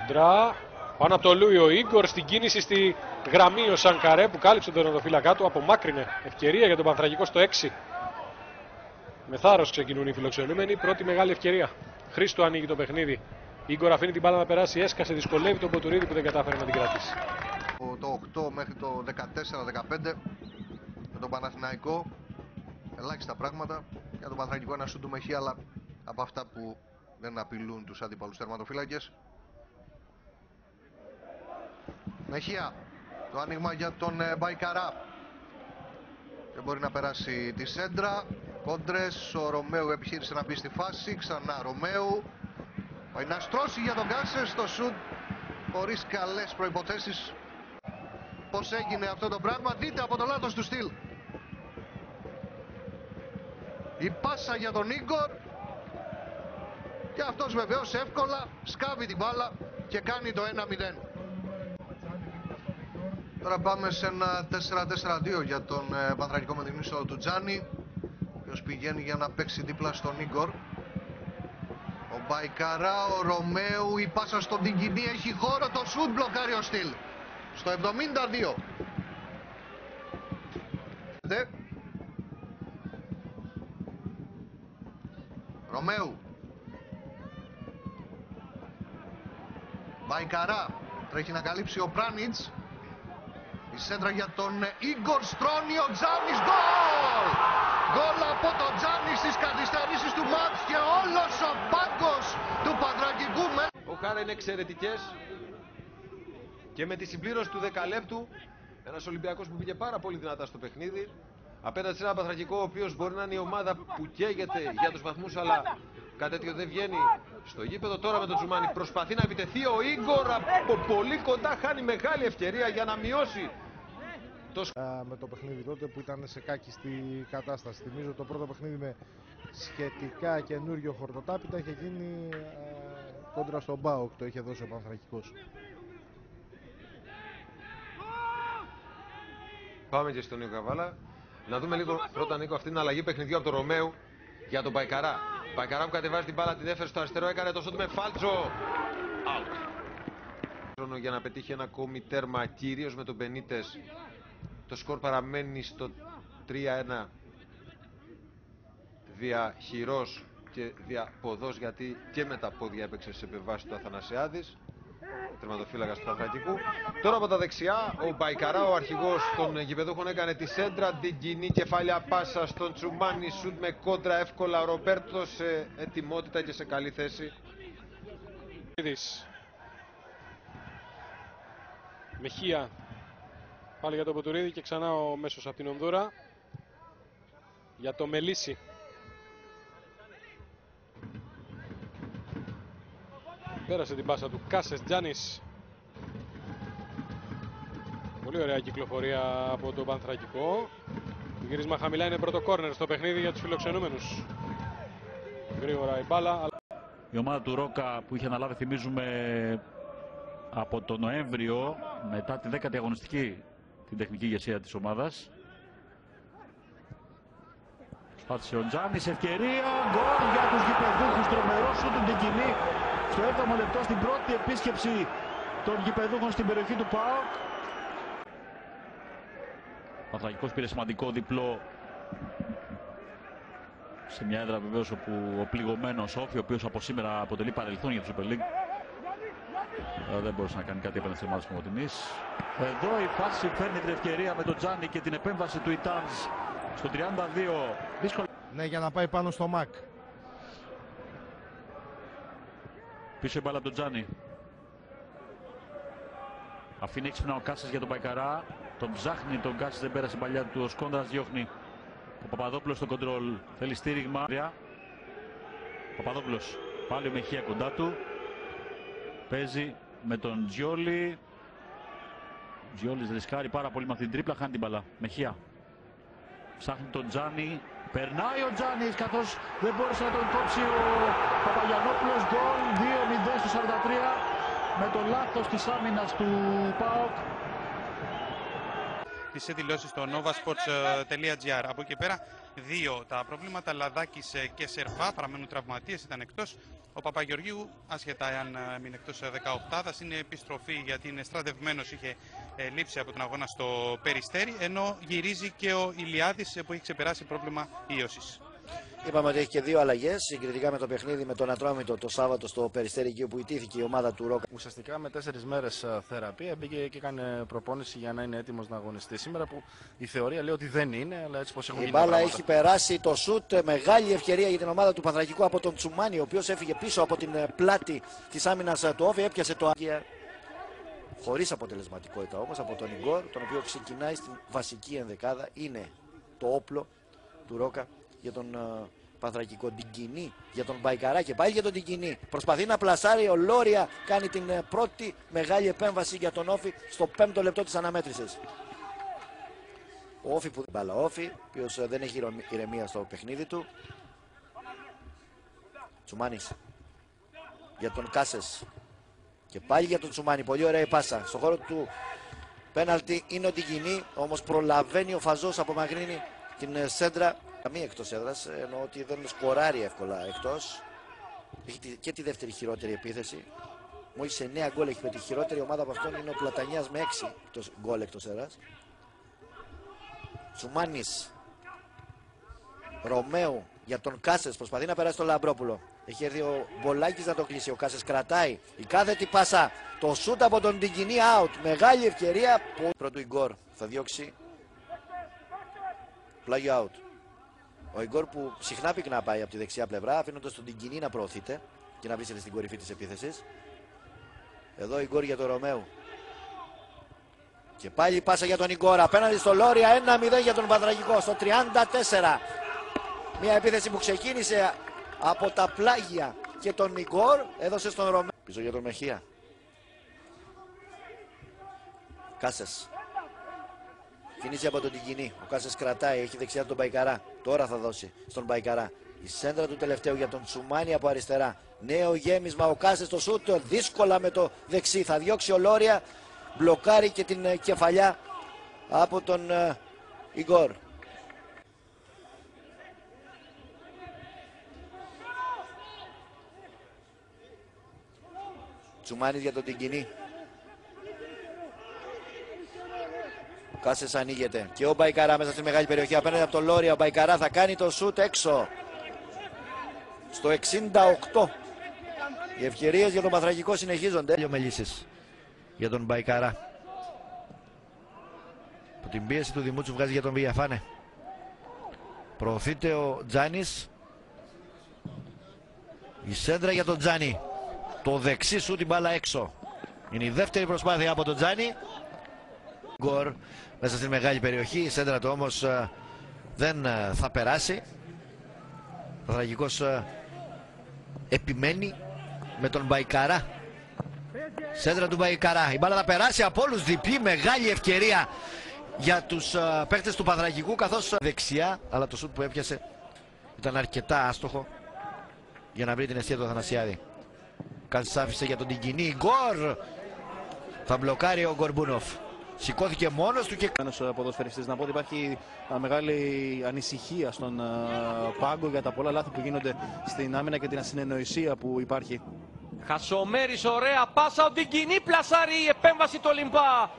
Κοντρά. Πάνω από το Λούι ο Ίγκορ στην κίνηση στη γραμμή ο Σανκαρέ που κάλυψε τον τερματοφύλακά του. Απομάκρυνε ευκαιρία για τον Πανθρακικό στο 6. Με θάρρος ξεκινούν οι φιλοξενούμενοι. Πρώτη μεγάλη ευκαιρία. Χρήστο ανοίγει το παιχνίδι. Ίγκορ αφήνει την μπάλα να περάσει. Έσκασε, δυσκολεύει τον Ποτουρίδη που δεν κατάφερε να την κρατήσει. Το 8 μέχρι το 14-15 με τον Παναθηναϊκό. Ελάχιστα πράγματα. Για τον Πανθρακικό ένα σου του Μεχή, αλλά από αυτά που δεν απειλούν τους αντίπαλους τερματοφύλακες. Μεχία, το άνοιγμα για τον Μπαϊκαρά. Δεν μπορεί να περάσει τη σέντρα. Κόντρες, ο Ρωμαίου επιχείρησε να μπει στη φάση. Ξανά Ρωμαίου. Πάει να στρώσει για τον Κάσες στο σουτ χωρίς καλές προϋποθέσεις. Πώς έγινε αυτό το πράγμα, δείτε από το λάθος του στυλ. Η πάσα για τον Ίγκορ. Και αυτός βεβαίως εύκολα σκάβει την μπάλα και κάνει το 1-0. Τώρα πάμε σε ένα 4-4-2 για τον Πανθρακικό με την είσοδο του Τζάνι, ο οποίος πηγαίνει για να παίξει δίπλα στον Ίγκορ. Ο Μπαϊκαρά, ο Ρωμαίου, η πάσα στον Τιγκινή, έχει χώρο, το σουτ μπλοκάρει ο Στυλ. Στο 72. Ρωμαίου. Μπαϊκαρά, τρέχει να καλύψει ο Πράνιτς. Η σέντρα για τον Ίγκορ, στρώνει ο Τζάνης, γκολ! Γκολ από τον Τζάνη στις καθυστερήσεις του μάτς και όλος ο πάγκος του Πανθρακικού. Ο Χάρα είναι εξαιρετικές και με τη συμπλήρωση του δεκαλέπτου ένας Ολυμπιακός που πήγε πάρα πολύ δυνατά στο παιχνίδι απέναντι σε ένα Πανθρακικό ο οποίος μπορεί να είναι η ομάδα που καίγεται για τους βαθμούς, αλλά κάτι τέτοιο δεν βγαίνει στο γήπεδο. Τώρα με τον Τζουμάνι προσπαθεί να επιτεθεί ο Ίγκορ από πολύ κοντά, χάνει μεγάλη ευκαιρία για να μειώσει με το παιχνίδι τότε που ήταν σε κάκιστη κατάσταση. Θυμίζω το πρώτο παιχνίδι με σχετικά καινούριο χορτοτάπητα είχε γίνει κόντρα στον ΠΑΟΚ, το είχε δώσει ο Πανθρακικός. Πάμε και στον Νίκο Καβάλα. Να δούμε λίγο πρώτα, Νίκο, αυτή την αλλαγή παιχνιδιού από τον Ρωμαίου για τον Μπαϊκαρά. Μπαϊκαρά που κατεβάζει την μπάλα, την έφερε στο αριστερό, έκανε το σούτ με φάλτσο. Out. Για να πετύχει ένα ακόμη τέρμα, κυρίως με τον Μπενίτες. Το σκορ παραμένει στο 3-1 δια χειρός και δια ποδός, γιατί και με τα πόδια έπαιξε σε επεμβάση του Αθανασιάδης, τερματοφύλακας του Πανθρακικού. Τώρα από τα δεξιά ο Μπαϊκαρά, ο αρχηγός των γηπεδούχων, έκανε τη σέντρα, την κοινή κεφάλια πάσα στον Τσουμάνι, σουτ με κόντρα εύκολα, ο Ρομπέρτο σε ετοιμότητα και σε καλή θέση. Μεχία πάλι για τον Ποτουρίδη και ξανά ο μέσος από την Ονδούρα για το Μελίσι. Πέρασε την πάσα του Κάσες, Τζάνης. Πολύ ωραία κυκλοφορία από τον Πανθρακικό. Το γύρισμα χαμηλά, είναι πρώτο κόρνερ στο παιχνίδι για τους φιλοξενούμενους. Γρήγορα η μπάλα. Η ομάδα του Ρόκα που είχε αναλάβει, θυμίζουμε, από τον Νοέμβριο, μετά τη 10η αγωνιστική, την τεχνική ηγεσία της ομάδας. Σπάθησε ο Τζάνης, ευκαιρία, γκολ για τους γηπεδούχους, τρομερό σου του Ντικινή στο 7ο λεπτό, στην πρώτη επίσκεψη των γηπεδούχων στην περιοχή του ΠΑΟΚ. Ο Πανθρακικός πήρε σημαντικό διπλό σε μια έδρα βεβαίως όπου ο πληγωμένος Όφη, ο οποίος από σήμερα αποτελεί παρελθόν για τη Super League, δεν μπορούσε να κάνει κάτι απέναντι στην ομάδα της Κομοτηνής. Εδώ η φάση φέρνει την ευκαιρία με τον Τζάνι και την επέμβαση του Ιτάνς στο 32. Δύσκολο. Ναι, για να πάει πάνω στο ΜΑΚ. Πίσω η μπάλα από τον Τζάνι. Αφήνει έξυπνα ο Κάσας για τον Μπαϊκαρά. Τον ψάχνει τον Κάσας, δεν πέρασε η παλιά του. Ο Σκόντρας διώχνει. Ο Παπαδόπουλος στο κοντρόλ. Θέλει στήριγμα. Ο Παπαδόπουλος. Πάλι ο Μεχία κοντά του. Παίζει με τον Τζιόλι. Τζιόλις ρισκάρει πάρα πολύ με αυτή την τρίπλα. Χάνει την μπαλά. Μεχία. Ψάχνει τον Τζάνι. Περνάει ο Τζάνις καθώς δεν μπόρεσε να τον κόψει ο Παπαγιαννόπουλος. Γκολ 2-0 στο 43 με το λάθος της άμυνας του ΠΑΟΚ. τις δηλώσεις στο novasports.gr. Από εκεί πέρα 2 τα προβλήματα, Λαδάκης και Σερβά παραμένουν τραυματίες, ήταν εκτός. Ο Παπαγεωργίου, άσχετα εάν μείνει εκτός 18, είναι επιστροφή γιατί είναι στρατευμένος, είχε λείψει από τον αγώνα στο Περιστέρι, ενώ γυρίζει και ο Ηλιάδης που έχει ξεπεράσει πρόβλημα ίωσης. Είπαμε ότι έχει και 2 αλλαγές συγκριτικά με το παιχνίδι με τον Ατρόμητο το Σάββατο στο Περιστέρι, εκεί όπου ιτήθηκε η ομάδα του Ρόκα. Ουσιαστικά με 4 μέρες θεραπεία μπήκε και έκανε προπόνηση για να είναι έτοιμος να αγωνιστεί σήμερα, που η θεωρία λέει ότι δεν είναι, αλλά έτσι πως έχουν γίνει. Η μπάλα έχει περάσει το σουτ, μεγάλη ευκαιρία για την ομάδα του Πανθρακικού από τον Τσουμάνι, ο οποίος έφυγε πίσω από την πλάτη της άμυνας του Όφη, έπιασε το Άγια. Χωρίς αποτελεσματικότητα όμως από τον Ιγκόρ, τον οποίο ξεκινάει στην βασική ενδεκάδα, είναι το όπλο του Ρόκα για τον Πανθρακικό. Τιγκινή για τον Μπαϊκαρά και πάλι για τον Τιγκινή. Προσπαθεί να πλασάρει, ο Λόρια κάνει την πρώτη μεγάλη επέμβαση για τον Όφη στο 5ο λεπτό της αναμέτρησης. Ο Όφη που μπάλα Όφη, ο οποίος δεν έχει ηρεμία στο παιχνίδι του. Τσουμάνης για τον Κάσες και πάλι για τον Τσουμάνη. Πολύ ωραία η πάσα. Στο χώρο του πέναλτι είναι ο Τιγκινή, όμως προλαβαίνει ο Φαζός, απομακρύνει την σέντρα. Καμία εκτός έδρας, ενώ ότι δεν σκοράρει εύκολα εκτός. Έχει και τη δεύτερη χειρότερη επίθεση. Μόλις σε 9 γκολ έχει πετύχει. Η χειρότερη ομάδα από αυτόν είναι ο Πλατανιάς με 6 γκολ εκτός έδρας. Τσουμάνης. Ρωμαίου για τον Κάσες. Προσπαθεί να περάσει τον Λαμπρόπουλο. Έχει έρθει ο Μπολάκης να το κλείσει. Ο Κάσες κρατάει. Η κάθετη πάσα. Το σούτ από τον Τιγκινή out. Μεγάλη ευκαιρία. Πρώτου Ιγκόρ θα διώξει. Πλάγιο out. Ο Ιγκόρ που συχνά πυκνά πάει από τη δεξιά πλευρά, αφήνοντας τον Τιγκινή να προωθείται και να βρίσκεται στην κορυφή της επίθεσης. Εδώ ο Ιγκόρ για τον Ρωμαίου. Και πάλι πάσα για τον Ιγκόρ. Απέναντι στο Λόρια, 1-0 για τον Πανθρακικό στο 34. Μια επίθεση που ξεκίνησε από τα πλάγια και τον Ιγκόρ έδωσε στον Ρωμαίο. Πίσω για τον Μεχία. Κάσες. Κινήσει από τον Τιγκινή. Ο Κάσες κρατάει, έχει δεξιά τον Μπαϊκαρά. Τώρα θα δώσει στον Μπαϊκαρά. Η σέντρα του τελευταίου για τον Τσουμάνι από αριστερά. Νέο γέμισμα, ο Κάσες το σούτ. Δύσκολα με το δεξί. Θα διώξει ο Λόρια. Μπλοκάρει και την κεφαλιά από τον Ιγκόρ. Τσουμάνις για τον Τιγκινή. Ο Κάσες ανοίγεται και ο Μπαϊκαρά μέσα στη μεγάλη περιοχή απέναντι από τον Λόρια. Ο Μπαϊκαρά θα κάνει το σούτ έξω στο 68. Οι ευκαιρίες για τον Πανθρακικό συνεχίζονται. Τέλειο με λύσεις για τον Μπαϊκαρά. Από την πίεση του Δημούτσου βγάζει για τον Βηγιαφάνε. Προωθείται ο Τζάνης. Η σέντρα για τον Τζάνι. Το δεξί σου την μπάλα έξω. Είναι η δεύτερη προσπάθεια από τον Τζάνι. Γκορ μέσα στην μεγάλη περιοχή. Η σέντρα του όμως δεν θα περάσει. Ο Πανθρακικός επιμένει με τον Μπαϊκαρά. Σέντρα του Μπαϊκαρά. Η μπάλα θα περάσει από όλους. Διπλή μεγάλη ευκαιρία για τους παίκτες του Πανθρακικού, καθώς δεξιά, αλλά το σούτ που έπιασε ήταν αρκετά άστοχο για να βρει την αιστεία του Αθανασιάδη. Κάσης άφησε για τον Τιγκινή. Γκορ! Θα μπλοκάρει ο Γκορμπούνοφ. Σηκώθηκε μόνος του και... Ένας ποδοσφαιριστής. Να πω ότι υπάρχει μεγάλη ανησυχία στον πάγκο για τα πολλά λάθη που γίνονται στην άμυνα και την ασυνεννοησία που υπάρχει. Χασομέρης, ωραία πάσα, ο Τιγκινή πλασάρει, η επέμβαση του Ολυμπά.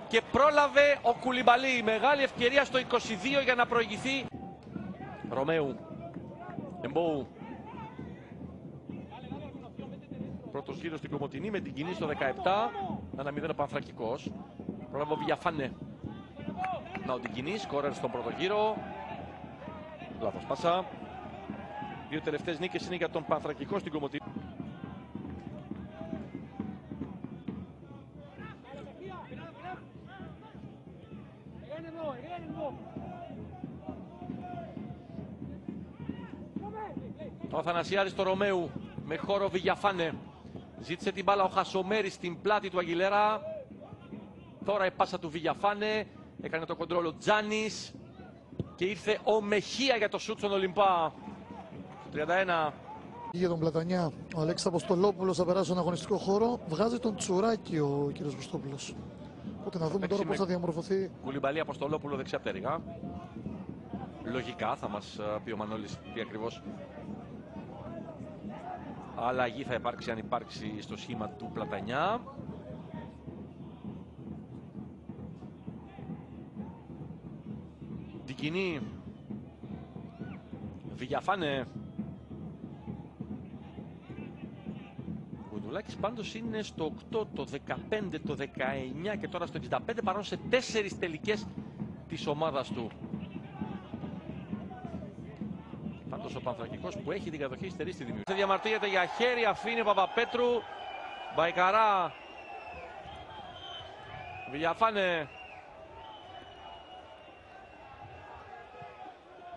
Και πρόλαβε ο Κουλιμπαλί. Μεγάλη ευκαιρία στο 22 για να προηγηθεί. Ρωμαίου. Εμπόου. Πρώτος γύρος στην Κομωτινή με την Τιγκινή στο 17. 1-0 ο Πανθρακικός. Πρόλαβε ο Βιαφάνε. Να ο Τιγκινή, σκόρερ στον πρώτο γύρο. Λάθος πάσα. Δύο τελευταίες νίκες είναι για τον Πανθρακικό στην Κομωτινή. Ο Αθανασιάδης στο Ρωμαίου με χώρο Βηγιαφάνε. Ζήτησε την μπάλα ο Χασομέρης στην πλάτη του Αγγιλέρα. Τώρα η πάσα του Βηγιαφάνε. Έκανε το κοντρόλ ο Τζάνης. Και ήρθε ο Μεχία για το σούτ στον Ολυμπά. 31. Για τον Πλατανιά, ο Αλέξης Αποστολόπουλος θα περάσει στον αγωνιστικό χώρο. Βγάζει τον Τσουράκη ο κύριος Βουστόπουλος. Οπότε να δούμε τώρα πώς θα διαμορφωθεί. Κουλιμπαλί Αποστολόπουλο δεξιά πτέρυγα. Λογικά θα μας πει ο Μανώλης τι ακριβώς αλλαγή θα υπάρξει, αν υπάρξει, στο σχήμα του Πλατανιά. Την κοινή Βηγιαφάνε. Κουδουλάκης πάντως είναι στο 8, το 15, το 19 και τώρα στο 65, παρόν σε 4 τελικές της ομάδας του. Πάντως ο Πανθρακικός που έχει την κατοχή στερεί στη δημιουργία. Διαμαρτύρεται για χέρι, αφήνει ο Παπαπέτρου. Μπαϊκαρά. Βηγιαφάνε.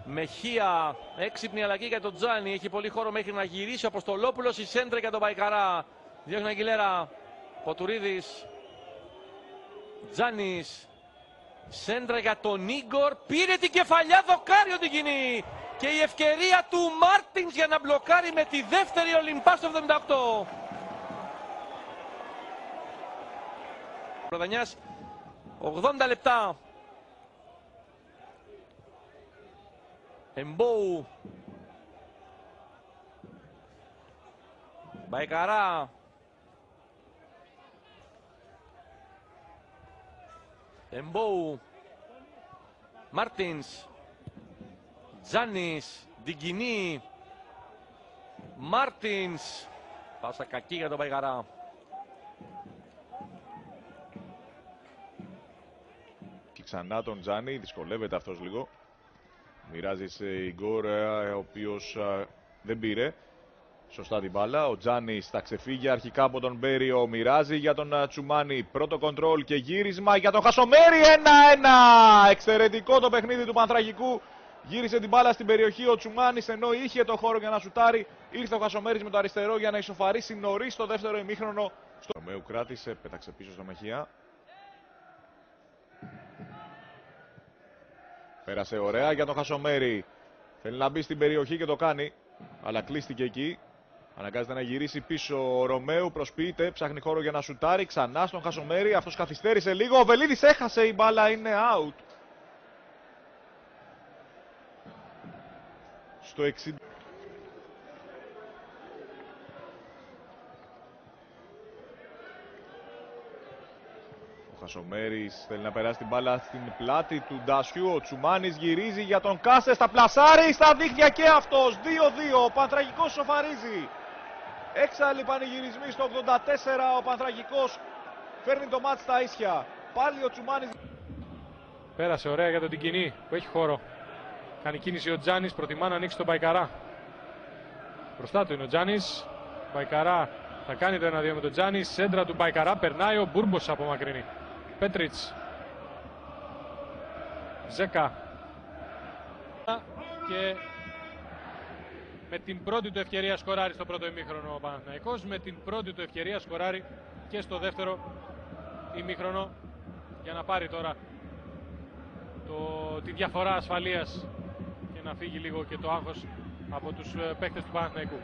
Μεχία, έξυπνη αλλαγή για τον Τζάνι. Έχει πολύ χώρο μέχρι να γυρίσει ο Αποστολόπουλος. Η σέντρα για τον Μπαϊκαρά. Διώχνει Αγγιλέρα. Ποτουρίδης. Τζάνις. Σέντρα για τον Ίγκορ. Πήρε την κεφαλιά, δοκάρει την κοινή. Και η ευκαιρία του Μάρτινς για να μπλοκάρει με τη δεύτερη Ολυμπά στο 78. Προδανιάς 80 λεπτά. Εμπόου. Μπαϊκαρά. Εμπόου. Μάρτινς. Τζάνις. Ντιγκινή. Μάρτινς. Πάσα κακή για τον Μπαϊκαρά. Και ξανά τον Τζάνι, δυσκολεύεται αυτός λίγο. Μοιράζει σε Ιγκόρ, ο οποίος δεν πήρε σωστά την μπάλα. Ο Τζάνις τα ξεφύγει αρχικά από τον Μπέριο. Μοιράζει για τον Τσουμάνι. Πρώτο κοντρόλ και γύρισμα για τον Χασομέρι. 1-1. Εξαιρετικό το παιχνίδι του Πανθρακικού. Γύρισε την μπάλα στην περιοχή ο Τσουμάνις, ενώ είχε το χώρο για να σουτάρει. Ήρθε ο Χασομέρης με το αριστερό για να ισοφαρίσει νωρίς το δεύτερο ημίχρονο. Στο Ρωμαίου κράτησε, πέταξε πίσω στο Μεχία. Πέρασε ωραία για τον Χασομέρη. Θέλει να μπει στην περιοχή και το κάνει. Αλλά κλείστηκε εκεί. Αναγκάζεται να γυρίσει πίσω ο Ρωμαίου. Προσποιείται, ψάχνει χώρο για να σουτάρει. Ξανά στον Χασομέρη. Αυτός καθυστέρησε λίγο. Ο Βελίδης έχασε, η μπάλα είναι out. Στο 60. Ο Χασομέρης θέλει να περάσει την μπάλα στην πλάτη του Ντασιού. Ο Τσουμάνης γυρίζει για τον Κάσες. Τα πλασάρει στα δίχτυα και αυτός. 2-2. Ο Πανθρακικός σοφαρίζει. Έξαλλοι πανηγυρισμοί στο 84. Ο Πανθρακικός φέρνει το μάτς στα ίσια. Πάλι ο Τσουμάνης. Πέρασε ωραία για τον Τικινή που έχει χώρο. Κάνει κίνηση ο Τζάνις, προτιμά να ανοίξει τον Μπαϊκαρά. Μπροστά του είναι ο Τζάνις. Μπαϊκαρά θα κάνει το 1-2 με τον Τζάνις. Σέντρα του Μπαϊκαρά, περνάει ο Μπούρμπος από μακρινή. Πέτριτς. Ζέκα. Και με την πρώτη του ευκαιρία σκοράρει στο πρώτο ημίχρονο ο Παναθηναϊκός. Με την πρώτη του ευκαιρία σκοράρει και στο δεύτερο ημίχρονο για να πάρει τώρα τη διαφορά ασφαλείας και να φύγει λίγο και το άγχος από τους παίκτες του Παναθηναϊκού.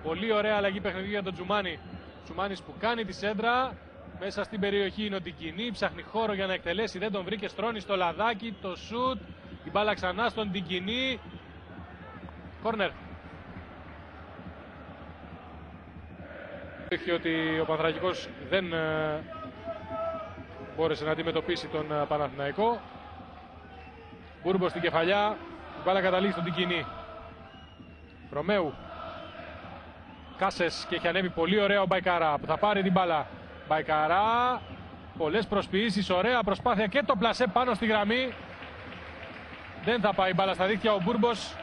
Πολύ ωραία αλλαγή παιχνιδιού για τον Τσουμάνι. Τσουμάνης που κάνει τη σέντρα. Μέσα στην περιοχή είναι ο Τικινή. Ψάχνει χώρο για να εκτελέσει. Δεν τον βρήκε. Στρώνει στο λαδάκι. Το σουτ. Η μπάλα ξανά στον Τικινή. Κόρνερ. Δείχνει ότι ο Πανθρακικός δεν μπόρεσε να αντιμετωπίσει τον Παναθηναϊκό. Μπούρμπος στην κεφαλιά. Η μπάλα καταλήγει στον Τικινή. Ρωμαίου. Κάσες και έχει ανέβει πολύ ωραία ο Μπαϊκαρά που θα πάρει την μπάλα. Μπαϊκαρά. Πολλές προσποιήσεις. Ωραία προσπάθεια και το πλασέ πάνω στη γραμμή. Δεν θα πάει η μπάλα στα δίχτυα. Ο Μπούρμπος